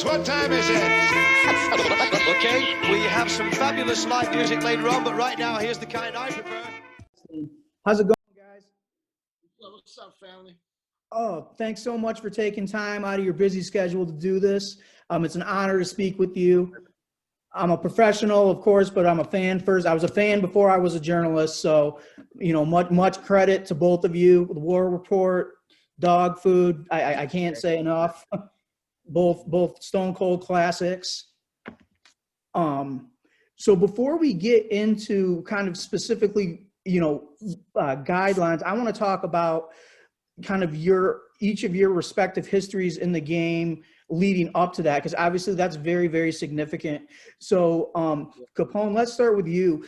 What time is it? Okay, we have some fabulous live music later on, but right now, here's the kind I prefer. How's it going, guys? What's up, family? Oh, thanks so much for taking time out of your busy schedule to do this. It's an honor to speak with you. I'm a professional, of course, but I'm a fan first. I was a fan before I was a journalist, so much credit to both of you. The War Report, Dog Food, I can't say enough. Both stone cold classics. So before we get into kind of specifically, guidelines, I want to talk about kind of each of your respective histories in the game leading up to that, because obviously that's very, very significant. So Capone, let's start with you.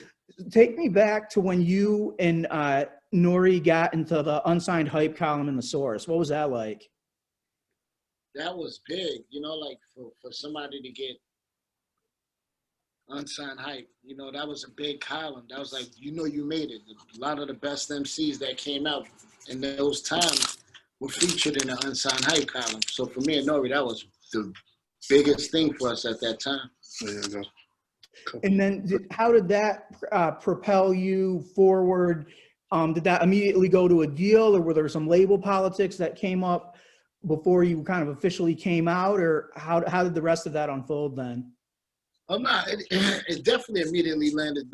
Take me back to when you and Nori got into the unsigned hype column in the Source. What was that like? That was big, like for somebody to get unsigned hype, that was a big column. That was like, you made it. A lot of the best MCs that came out in those times were featured in the unsigned hype column. So for me and Nori, that was the biggest thing for us at that time. And then how did that propel you forward? Did that immediately go to a deal, or were there some label politics that came up before you kind of officially came out, or how did the rest of that unfold then? Oh, no, it definitely immediately landed.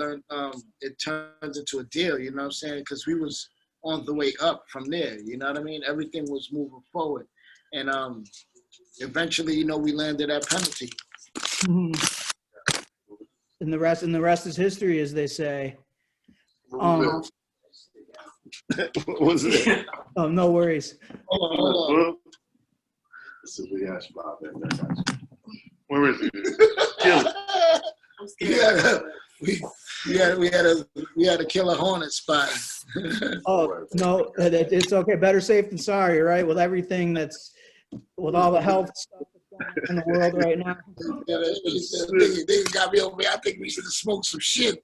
It turned into a deal, you know what I'm saying? Because we was on the way up from there, you know what I mean? Everything was moving forward. And eventually, we landed that penalty. Mm-hmm. And the rest is history, as they say. What was it? Oh, no worries. Hold on. It's a big ass spot there. Where is it? We had a killer hornet spot. Oh, no, it's okay. Better safe than sorry, right? With everything with all the health stuff that's going on in the world right now. They got me over here. I think we should have smoked some shit.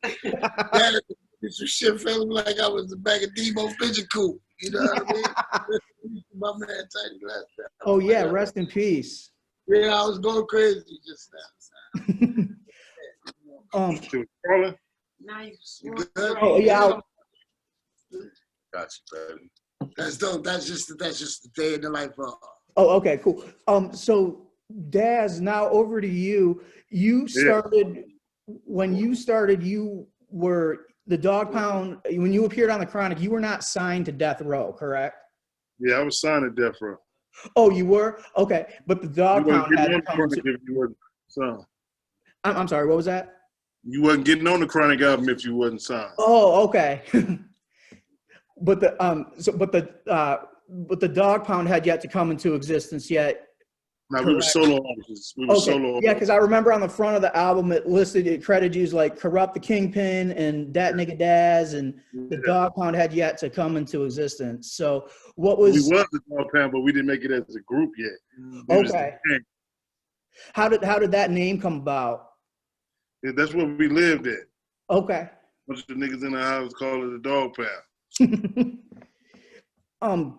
Some shit felt like I was the back of Debo Pigeon Coop. You know what I mean? My man Tiny last time. Oh, yeah. Rest in peace. Yeah, I was going crazy just now. Oh, yeah. Gotcha, baby. That's dope. That's just the day in the life of. Oh, okay, cool. So Daz, now over to you. You started when you started. You were the Dog Pound. When you appeared on the Chronic, you were not signed to Death Row, correct? Yeah, I was signed to Death Row. Oh, you were? Okay, but the Dog Pound had to come if you wasn't signed. I'm sorry. What was that? You wasn't getting on the Chronic album if you wasn't signed. Oh, okay. But the Dog Pound had yet to come into existence yet. No, we were solo artists. Yeah, because I remember on the front of the album it credited you as like Corrupt the Kingpin and Dat Nigga Daz, and the Dog Pound had yet to come into existence. So what was? We was the Dog Pound, but we didn't make it as a group yet. Okay. How did that name come about? Yeah, that's what we lived at. Okay. Bunch of niggas in the house called it the Dog Pound.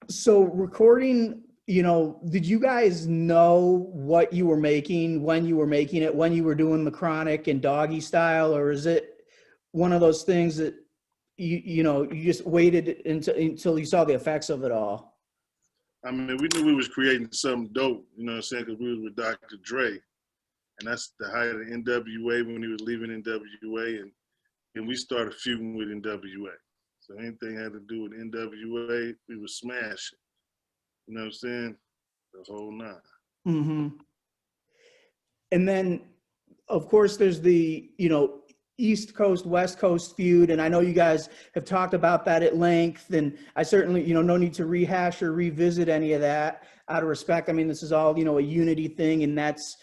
So recording, did you guys know what you were making, when you were making it, when you were doing the Chronic and Doggy Style, or is it one of those things that you just waited until you saw the effects of it all? I mean, we knew we was creating something dope, you know what I'm saying, because we was with Dr. Dre, and that's the height of NWA when he was leaving NWA, and we started feuding with NWA. So anything had to do with NWA, we would smash it. You know what I'm saying? The whole nine. Mm-hmm. And then, of course, there's the, East Coast, West Coast feud. And I know you guys have talked about that at length. And I certainly, no need to rehash or revisit any of that out of respect. I mean, this is all, a unity thing, and that's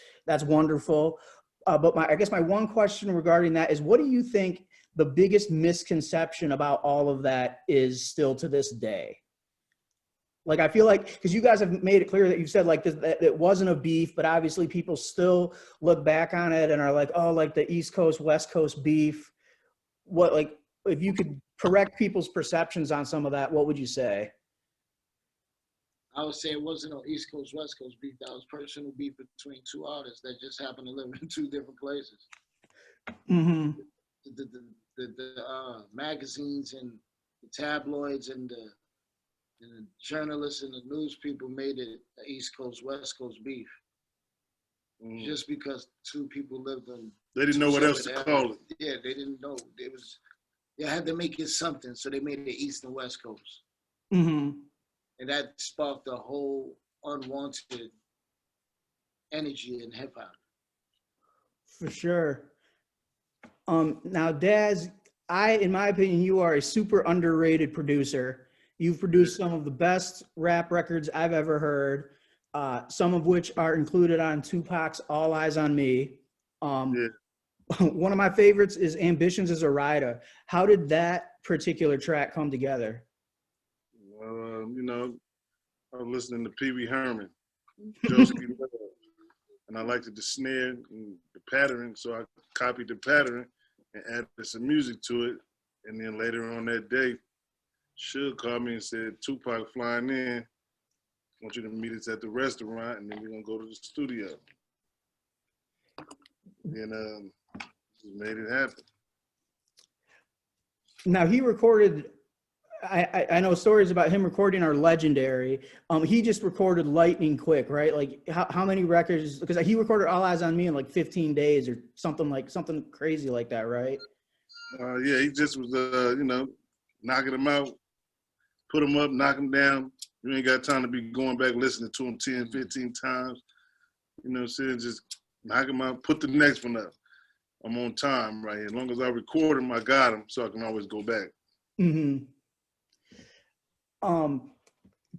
wonderful. But I guess my one question regarding that is, what do you think the biggest misconception about all of that is still to this day? Like, I feel like, because you guys have made it clear that you've said like that it wasn't a beef, but obviously people still look back on it and are like, oh, like the East Coast, West Coast beef. What, like, if you could correct people's perceptions on some of that, what would you say? I would say it wasn't no East Coast, West Coast beef. That was personal beef between two artists that just happened to live in two different places. Mm-hmm. The magazines and the tabloids and the journalists and the news people made it the East Coast, West Coast beef. Just because two people lived in. They didn't know what else to call it. Yeah, they didn't know. They had to make it something, so they made it East and West Coast. Mm-hmm. And that sparked a whole unwanted energy in hip hop. For sure. Now, Daz, in my opinion, you are a super underrated producer. You've produced some of the best rap records I've ever heard, some of which are included on Tupac's All Eyes on Me. One of my favorites is Ambitions as a Rider. How did that particular track come together? You know, I was listening to Pee Wee Herman, Josie Love, and I liked the snare and the pattern, so I copied the pattern and added some music to it. And then later on that day, Suge called me and said, Tupac flying in. I want you to meet us at the restaurant, and then we're going to go to the studio. And just made it happen. Now, he recorded, I know stories about him recording are legendary. He just recorded lightning quick, right? Like how many records, because he recorded All Eyes on Me in like 15 days or something crazy like that, right? Yeah, he just was, you know, knocking them out, put them up, knock them down. You ain't got time to be going back listening to them 10, 15 times. You know what I'm saying? Just knock them out, put the next one up. I'm on time right here. As long as I record them, I got them, so I can always go back. Mm-hmm.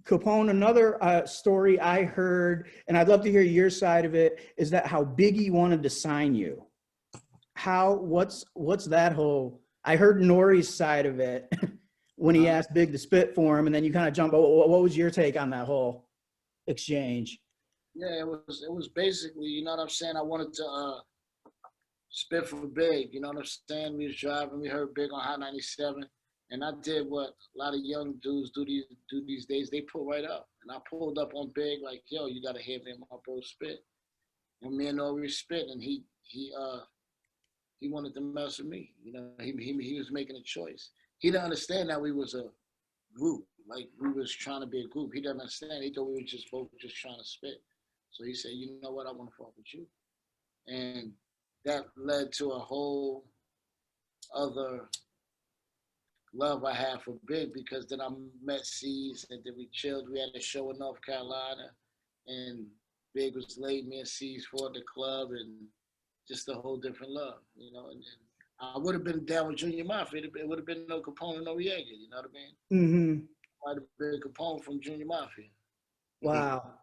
Capone, another story I heard, and I'd love to hear your side of it, is that how Biggie wanted to sign you. What's that whole, I heard Nori's side of it when he asked Big to spit for him, and then you kind of jump, what was your take on that whole exchange? Yeah, it was basically, you know what I'm saying? I wanted to spit for Big, you know what I'm saying? We was driving, we heard Big on Hot 97. And I did what a lot of young dudes do these days. They pull right up. And I pulled up on Big like, yo, you got to hear me and my bro spit. And me and Nori spit, and he wanted to mess with me. You know, he was making a choice. He didn't understand that we was a group. Like, we was trying to be a group. He didn't understand. He thought we were just both just trying to spit. So he said, you know what, I want to fuck with you. And that led to a whole other love I had for Big, because then I met C's and then we chilled. We had a show in North Carolina and Big was late, me and C's for the club, and just a whole different love, you know. And I would have been down with Junior Mafia. It would have been no Capone, no Yeager, you know what I mean? Mm-hmm. Might have been Capone from Junior Mafia. Wow.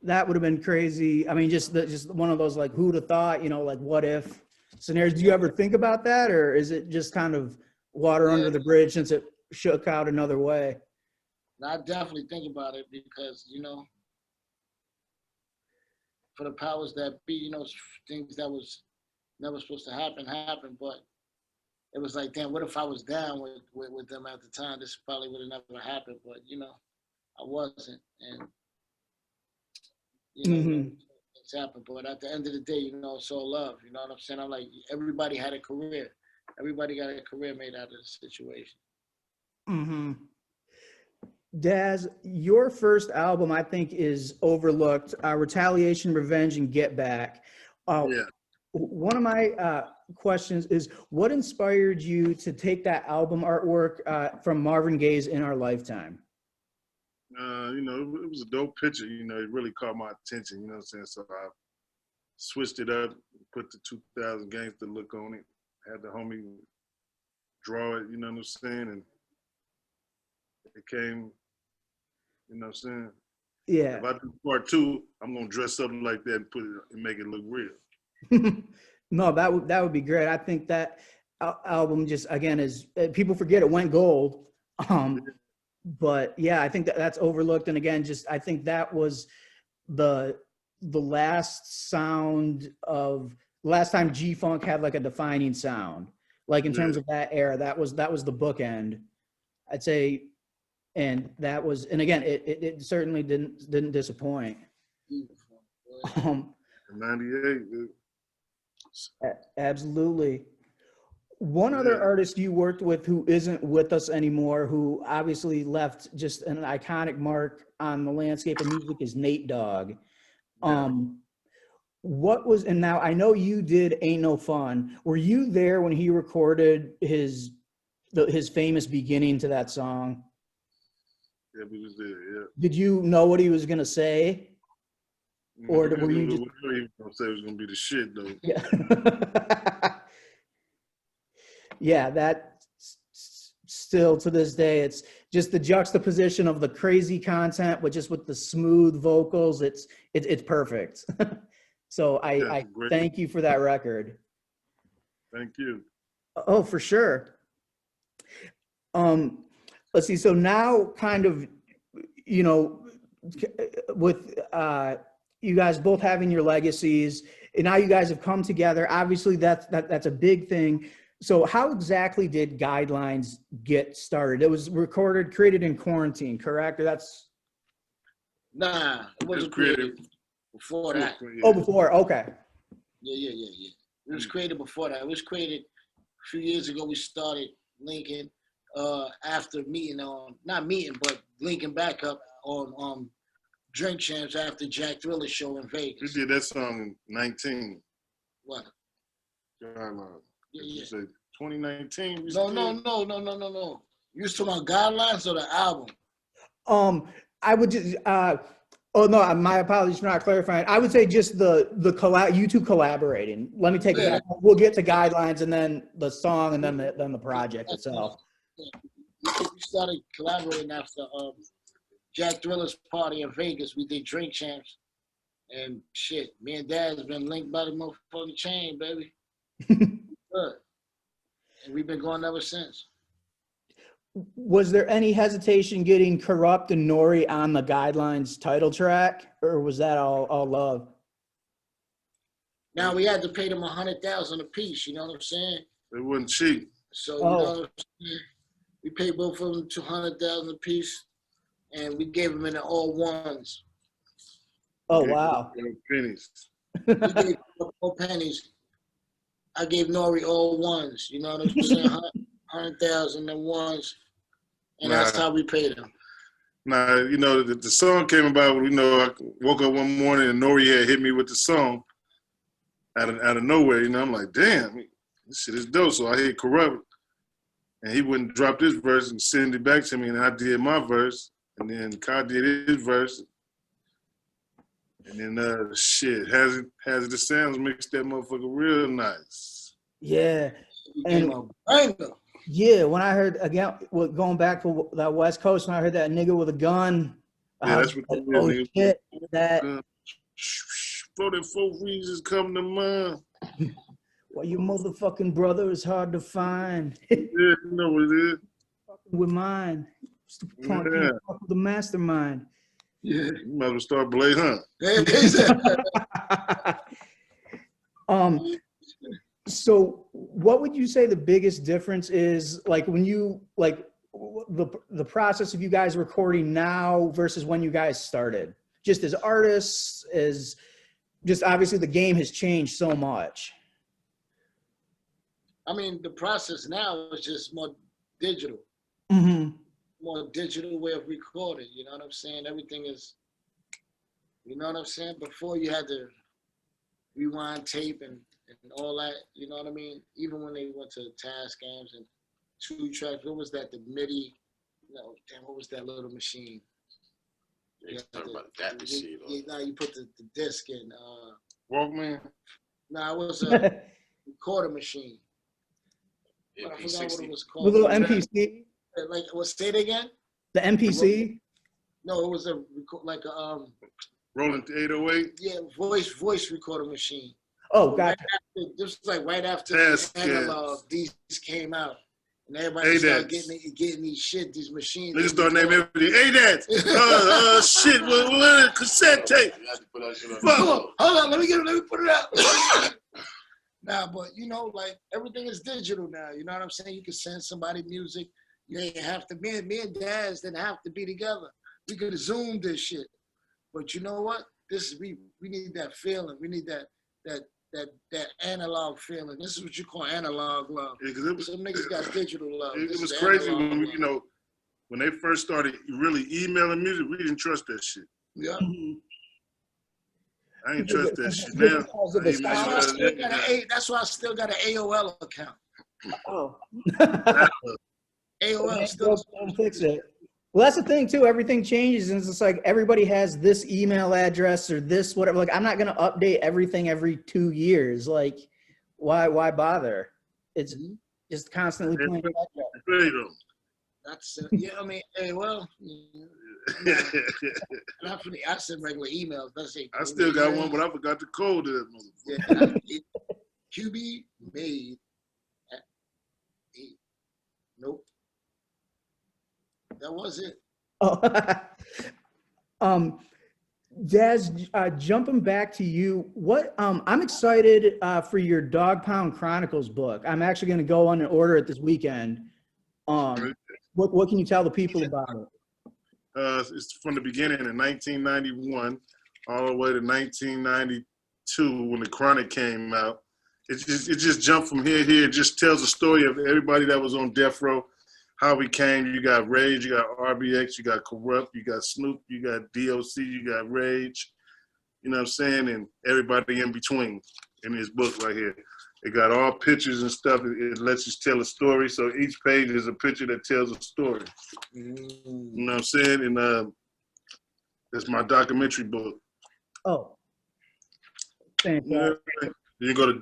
That would have been crazy. I mean, just one of those, like, who'd have thought, you know, like, what if scenarios. Do you ever think about that, or is it just kind of water under the bridge since it shook out another way? I definitely think about it because, you know, for the powers that be, you know, things that was never supposed to happen, but it was like, damn, what if I was down with them at the time? This probably would have never happened, but, you know, I wasn't. And, you know, it's happened. But at the end of the day, you know, it's all love. You know what I'm saying? I'm like, everybody had a career. Everybody got a career made out of the situation. Mm-hmm. Daz, your first album, I think, is overlooked. Retaliation, Revenge, and Get Back. One of my questions is, what inspired you to take that album artwork from Marvin Gaye's In Our Lifetime? You know, it was a dope picture. You know, it really caught my attention. You know what I'm saying? So I switched it up, put the 2000 gangster look on it. Had the homie draw it, you know what I'm saying? And it came, you know what I'm saying? Yeah. If I do part 2, I'm gonna dress something like that and put it and make it look real. No, that would be great. I think that album just, again, is, people forget it went gold. But yeah, I think that's overlooked. And again, just, I think that was the last time G-Funk had like a defining sound, like in terms of that era. That was the bookend. I'd say And that was, and again, it certainly didn't disappoint. Um, 98, dude. Absolutely. One other artist you worked with who isn't with us anymore, who obviously left just an iconic mark on the landscape of music, is Nate Dogg. What was, and now I know you did Ain't No Fun. Were you there when he recorded his famous beginning to that song? Yeah, we was there, yeah. Did you know what he was going to say? Or were you just... He was going to say it was going to be the shit, though. Yeah. Yeah, that still to this day, it's just the juxtaposition of the crazy content, but just with the smooth vocals, it's perfect. So I thank you for that record. Thank you. Oh, for sure. Let's see. So now kind of, you know, with you guys both having your legacies, and now you guys have come together. Obviously, that's a big thing. So how exactly did Guidelines get started? It was created in quarantine, correct? Or that's... Nah, it wasn't created before that. Oh, before, okay. Yeah. It was created before that. It was created a few years ago. We started linking after meeting on, not meeting, but linking back up on Drink Champs after Jack Thriller's show in Vegas. We did that song in 19. What? Guidelines. Yeah. You say 2019? No. You was talking about Guidelines or the album? I would just oh no, my apologies for not clarifying. I would say just the you two collaborating. Let me take it back. We'll get to Guidelines and then the song and then the project itself. We started collaborating after Jack Thriller's party in Vegas. We did Drink Champs, and shit, me and Dad's been linked by the motherfucking chain, baby. Good. And we've been going ever since. Was there any hesitation getting Corrupt and Nori on the Guidelines title track, or was that all love? Now we had to pay them $100,000 a piece. You know what I'm saying? It wasn't cheap. So you know what I'm saying? We paid both of them $200,000 a piece, and we gave them in the all ones. Oh wow! Pennies. We gave all pennies. I gave Nori all ones. You know what I'm saying? 100,000 and ones. And that's how we paid him. Nah, you know, the song came about, you know, I woke up one morning and Nori had hit me with the song out of nowhere. You know, I'm like, damn, this shit is dope. So I hit Corrupt, and he wouldn't drop this verse and send it back to me, and I did my verse, and then Kai did his verse. And then Hazardous Sounds mixed that motherfucker real nice. Yeah. And yeah, when I heard, again, going back to that West Coast, when I heard that nigga with a gun, yeah, that's what oh shit, that 44 reasons come to mind. Well, your motherfucking brother is hard to find. Yeah, you know what it is. Fucking with mine. Fuck with the mastermind. Yeah, you might as well start Blade Hunt. So what would you say the biggest difference is, like, when you, like, the process of you guys recording now versus when you guys started? Just as artists, as just obviously the game has changed so much. I mean, the process now is just more digital. Mm-hmm. More digital way of recording. You know what I'm saying? Everything is, you know what I'm saying? Before you had to rewind tape and all that, you know what I mean? Even when they went to task games and 2 tracks, what was that? The MIDI, what was that little machine? You talking about that machine? Now you put the disc in. Walkman? No, it was a recorder machine. MP60. I forgot what it was The called. little MPC? Like, say it again? The MPC? No, it was Rolling 808? Yeah, voice recorder machine. Oh, gotcha. This was like right after Yes, analog, these came out. And everybody started getting these machines. They just start naming everything. ADATs! Shit, what cassette tape? Hold on, let me put it out. Nah, but you know, like, everything is digital now. You know what I'm saying? You can send somebody music. You ain't have to, me and Daz didn't have to be together. We could have zoomed this shit. But you know what? We need that feeling. We need that analog feeling. This is what you call analog love. Yeah, Some niggas got digital love. It was crazy when we, when they first started really emailing music, we didn't trust that shit. Yeah. I ain't trust that shit now. That's why I still got an AOL account. Oh. AOL still don't fix it. Well, that's the thing too. Everything changes, and it's just like everybody has this email address or this whatever. Like, I'm not gonna update everything every 2 years. Like, why bother? It's just constantly playing. That's I mean, hey, well, I send regular emails. I still got one, but I forgot the code to that motherfucker. Yeah, QB made. Nope. That was it. Oh. Daz, jumping back to you, I'm excited for your Dog Pound Chronicles book. I'm actually going to go on and order it this weekend. What can you tell the people about it? It's from the beginning in 1991 all the way to 1992 when the Chronic came out. It just jumped from here. It just tells the story of everybody that was on death row, how we came. You got Rage, you got RBX, you got Corrupt, you got Snoop, you got DOC, you got Rage, you know what I'm saying, and everybody in between in this book right here. It got all pictures and stuff. It lets you tell a story. So each page is a picture that tells a story. You know what I'm saying? And that's my documentary book. Oh. Fantastic. You go to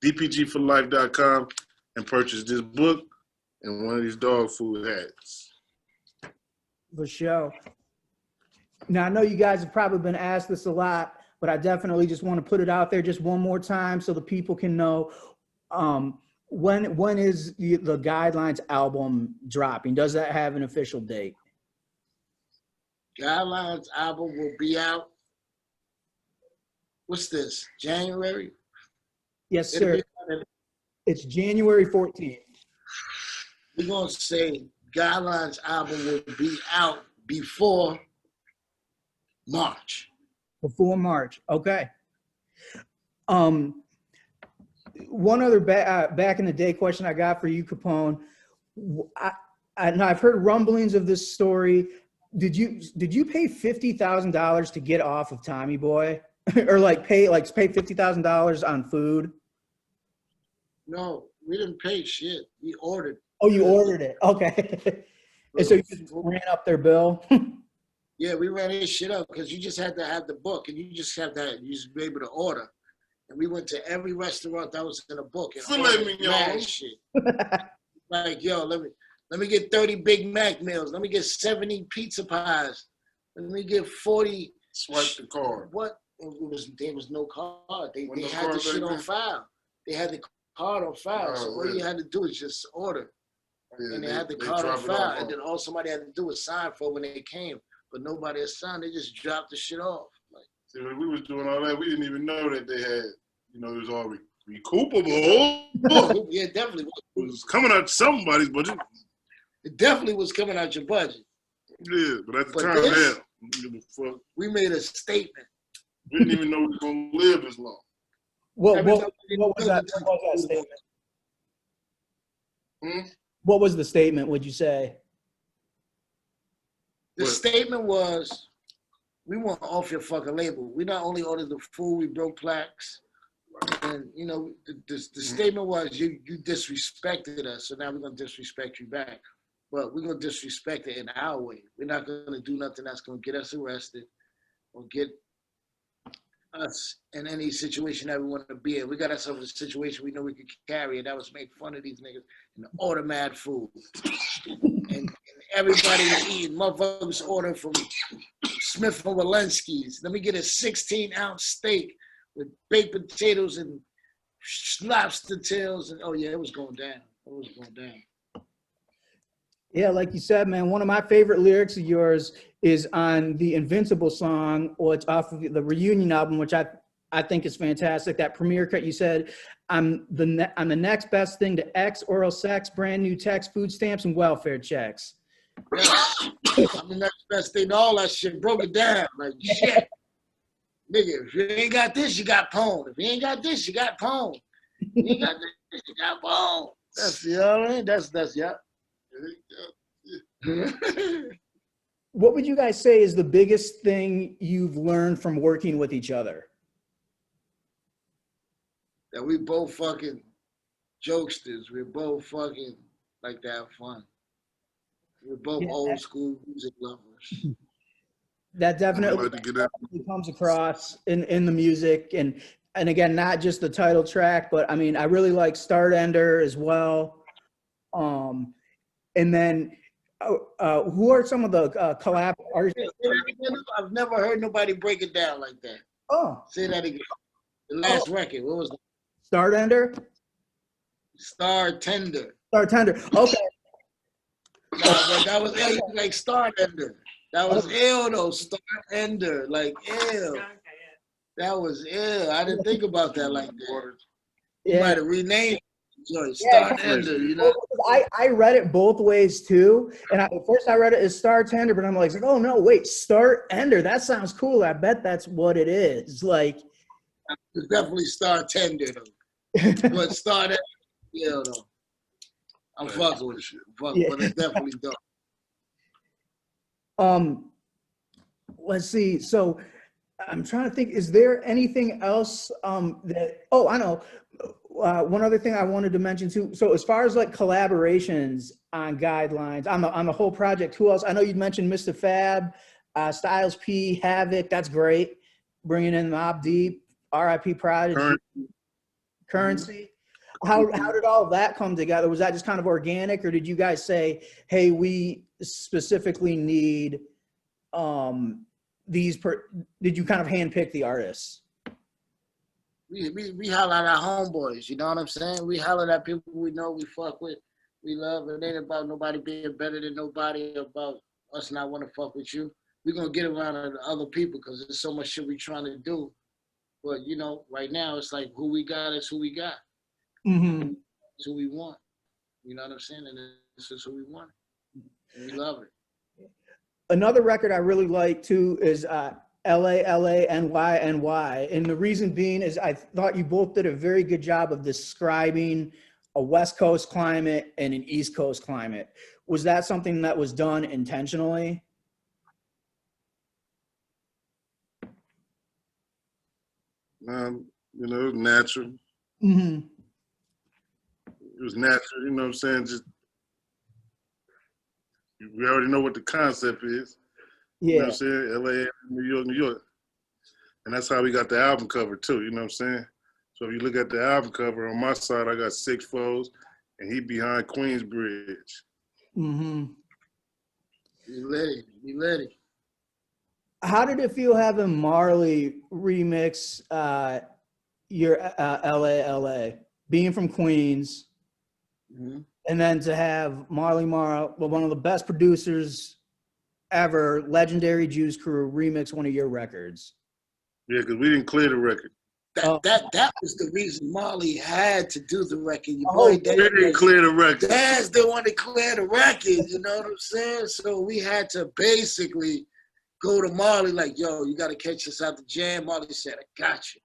dpgforlife.com and purchase this book and one of these dog food hats. For sure. Now, I know you guys have probably been asked this a lot, but I definitely just want to put it out there just one more time so the people can know when is the Guidelines album dropping? Does that have an official date? Guidelines album will be out. What's this? January? Yes, sir. It's January 14th. We're going to say Guidelines album will be out before March. Before March. Okay. One other back in the day question I got for you, Capone. I've heard rumblings of this story. Did you pay $50,000 to get off of Tommy Boy, or pay $50,000 on food? No, we didn't pay shit. We ordered. Oh, you ordered it. Okay. And so you just ran up their bill. Yeah, we ran this shit up because you just had to have the book, and you just be able to order. And we went to every restaurant that was in a book and ordered mad shit. Like, yo, let me get 30 Big Mac meals. Let me get 70 pizza pies. Let me get 40. Swipe the card. What? There was no card. They had the shit on file. They had the card on file. So all you had to do is just order. Yeah, and they had the card on file. And then all somebody had to do was sign for when they came. But nobody had signed. They just dropped the shit off. See, when we was doing all that, we didn't even know that they had, it was all recoupable. Yeah, definitely. It was coming out somebody's budget. It definitely was coming out your budget. Yeah, but at the time, we made a statement. We didn't even know we were going to live this long. What was that statement? What was the statement, would you say? The statement was, we want off your fucking label. We not only ordered the food, we broke plaques. And, the statement was, you disrespected us, so now we're going to disrespect you back. But we're going to disrespect it in our way. We're not going to do nothing that's going to get us arrested or get us in any situation that we want to be in. We got ourselves in a situation we know we could carry, and that was make fun of these niggas and order mad food. And everybody was eating. Motherfuckers ordering from Smith & Walensky's. Let me get a 16-ounce steak with baked potatoes and lobster tails. And, oh, yeah, it was going down. It was going down. Yeah, like you said, man, one of my favorite lyrics of yours is on the Invincible song, or it's off of the Reunion album, which I I think is fantastic. That premiere cut you said, I'm the next best thing to X, oral sex, brand new text, food stamps, and welfare checks. I'm the next best thing to all that shit. Broke it down like shit. Nigga, if you ain't got this, you got Pone. If you ain't got this, you got Pone. If you ain't got this, you got Pone. That's, you know what I mean? That's yeah. What would you guys say is the biggest thing you've learned from working with each other? That we both fucking jokesters. We're both fucking like to have fun. We're both old school music lovers. That definitely comes across in the music, and again, not just the title track, but I mean, I really like Start Ender as well. And then who are some of the collab artists? I've never heard nobody break it down like that. Oh, Say that again. The last record, what was that? Start Ender? Star Tender. Start Tender. Okay. No, but that was like Star Ender. That was ill though. Star Ender, like ill. That was ill. I didn't think about that like that. You might have renamed it. Star Ender, you know. I read it both ways too, and at first I read it as Star Tender, but I'm like, oh no, wait, Start Ender. That sounds cool. I bet that's what it is. Like, it's definitely Star Tender though. But Star Ender, yeah, though. I'm fucking with you. But it's definitely dope. Let's see. So I'm trying to think, is there anything else that, oh, I know. One other thing I wanted to mention too. So as far as like collaborations on Guidelines, on the whole project, who else? I know you'd mentioned Mr. Fab, Styles P, Havoc. That's great. Bringing in Mobb Deep, R.I.P. Prodigy, Currency. How did all of that come together? Was that just kind of organic, or did you guys say, hey, we specifically need these? Did you kind of handpick the artists? We holler at our homeboys, you know what I'm saying? We holler at people we know, we fuck with, we love. It ain't about nobody being better than nobody, about us not want to fuck with you. We're going to get around to other people because there's so much shit we trying to do. But, you know, right now it's like who we got is who we got. Mm-hmm. It's who we want. You know what I'm saying? And this is who we want. And we love it. Another record I really like too is LA, NY, NY. And the reason being is I thought you both did a very good job of describing a West Coast climate and an East Coast climate. Was that something that was done intentionally? You know, it was natural. Mm-hmm. It was natural, you know what I'm saying? Just, we already know what the concept is. Yeah. You know what I'm saying? LA, New York, New York. And that's how we got the album cover too, you know what I'm saying? So if you look at the album cover, on my side, I got 6 foes, and he behind Queensbridge. Mm-hmm. Be ready. How did it feel having Marley remix your LA, being from Queens, and then to have Marley Marl, one of the best producers ever, legendary Juice Crew, remix one of your records? Yeah, because we didn't clear the record. That was the reason Marley had to do the record. We didn't clear the record. Daz didn't want to clear the record, you know what I'm saying? So we had to basically go to Marley like, yo, you got to catch us out the jam. Marley said, I got you.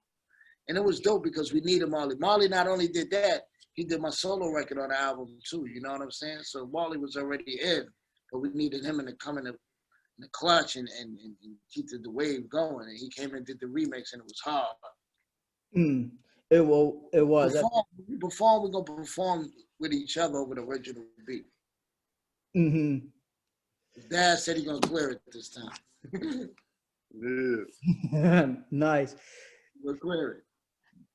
And it was dope because we needed Marley. Marley not only did that, he did my solo record on the album too, you know what I'm saying? So Marley was already in, but we needed him to come in the clutch and keep the wave going. And he came and did the remix, and it was hard. It was. We're going to perform with each other over the original beat. Mm-hmm. Dad said he's going to clear it this time. Yeah. Nice. We'll clear it.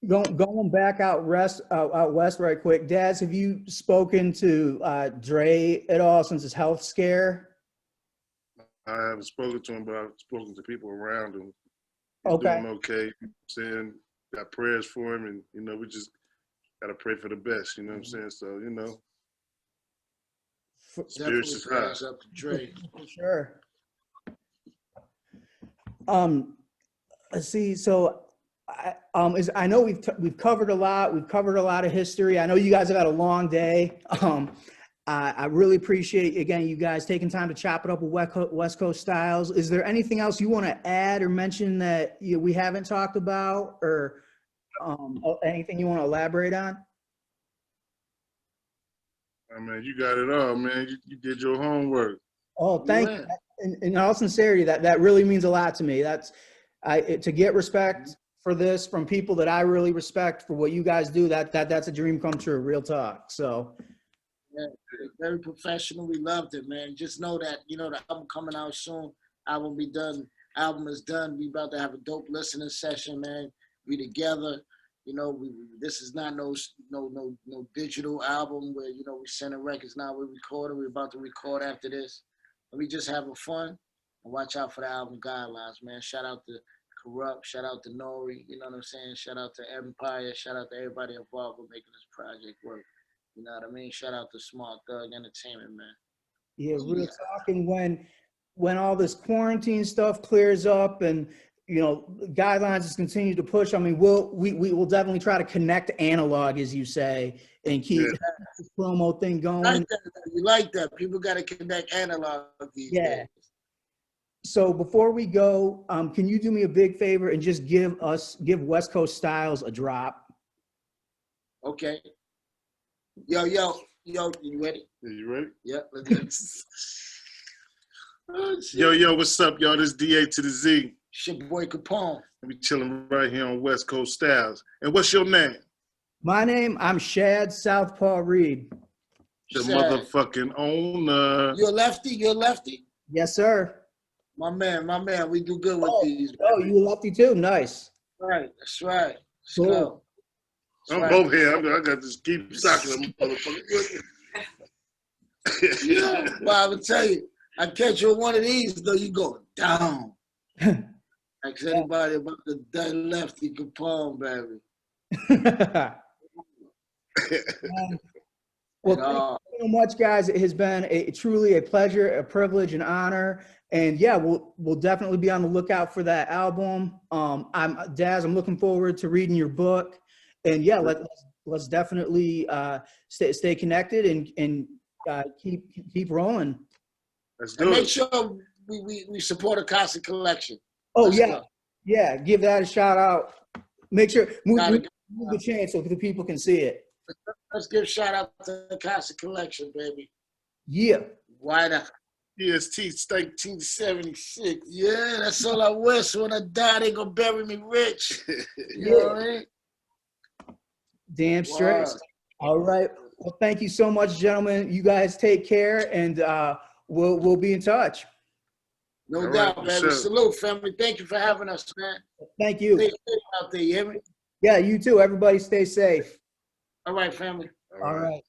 Going back out west right quick. Daz, have you spoken to Dre at all since his health scare? I haven't spoken to him, but I've spoken to people around him. He's Okay. doing okay. You know what I'm saying? Got prayers for him, and, you know, we just got to pray for the best, you know what I'm saying? So, you know, spirits is high. Up to Dre. For sure. Let's see. So I know we've covered a lot. We've covered a lot of history. I know you guys have had a long day. I really appreciate, again, you guys taking time to chop it up with West Coast Styles. Is there anything else you want to add or mention that we haven't talked about, or anything you want to elaborate on? I mean, you got it all, man. You did your homework. Oh, thank you. In all sincerity, that really means a lot to me. To get respect for this from people that I really respect for what you guys do, that's a dream come true, real talk. So. Yeah, very professional. We loved it, man. Just know that, the album coming out soon. Album be done. Album is done. We about to have a dope listening session, man. We together. This is not no digital album where, we sending records now. We're recording. We're about to record after this. And we just having fun. And watch out for the album guidelines, man. Shout out to Corrupt. Shout out to Nori. You know what I'm saying? Shout out to Empire. Shout out to everybody involved with making this project work. You know what I mean? Shout out to Smart Thug Entertainment, man. Yeah, real talking. When all this quarantine stuff clears up and guidelines just continue to push, I mean, we will definitely try to connect analog, as you say, and keep this promo thing going. You like that? People got to connect analog these days. So before we go, can you do me a big favor and just give West Coast Styles a drop? Okay. Yo, you ready? Yeah, you ready? Yeah, let's get it. Yo, what's up, y'all? This DA to the Z. It's your boy Capone. We chilling right here on West Coast Styles. And what's your name? My name, I'm Shad Southpaw Reed. The motherfucking owner. You're a lefty? Yes, sir. My man, we do good with these. Oh, you a lefty too? Nice. Right, that's right. Cool. So, I'm over here. I got this keep socking motherfucker. Yeah, well, I would tell you, I catch you on one of these, though, you go down. Like anybody about the dead lefty Capone, baby. Well, thank you so much, guys. It has been truly a pleasure, a privilege, an honor. And yeah, we'll definitely be on the lookout for that album. Daz, I'm looking forward to reading your book. And yeah, let's definitely stay connected and keep rolling. Let's do it. Make sure we support a Casa collection. Oh, yeah. Give that a shout out. Make sure move the chain so the people can see it. Let's give a shout out to the Casa collection, baby. Yeah. Why not? EST 1976. Yeah, that's all I wish. When I die, they gonna bury me rich. You know what I mean? Damn straight. Wow. All right. Well, thank you so much, gentlemen. You guys take care, and we'll be in touch. No doubt, baby. Sure. Salute, family. Thank you for having us, man. Thank you. Stay safe out there, you hear me? Yeah, you too. Everybody stay safe. All right, family. All right.